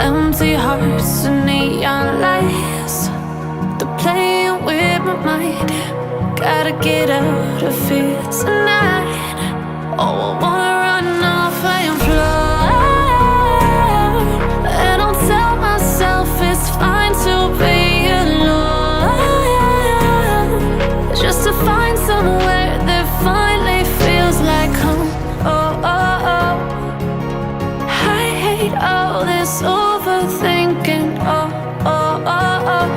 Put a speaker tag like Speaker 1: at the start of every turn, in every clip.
Speaker 1: Empty hearts and neon lights, they're playing with my mind. Gotta get out of here tonight. Oh, I wanna run off and fly. And I'll tell myself it's fine to be alone, just to find somewhere that finally feels like home. Oh, oh, oh. I hate all this overthinking. Oh, oh, oh, oh.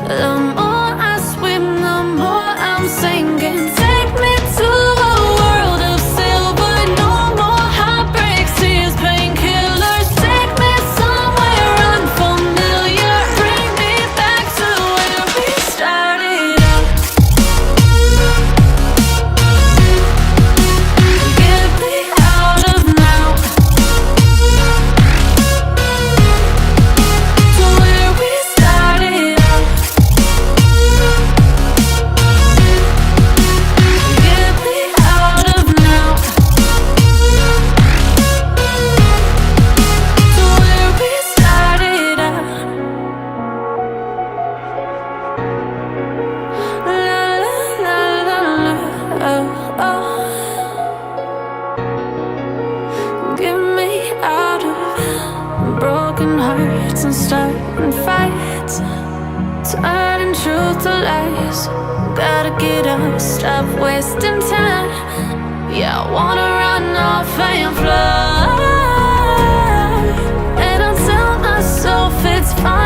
Speaker 1: The more I swim, the more I'm sinking. Take me to a world of silver. No more heartbreaks, tears, painkillers. Take me somewhere unfamiliar. Bring me back to where we started out. Get me out of now, to where we started out. Get me out of now, to where we started out. La la la la la, oh, oh. Get me out of broken hearts and starting fights, turning truth to lies. Gotta get up, stop wasting time. Yeah, I wanna run off and fly. And I'll tell myself it's fine.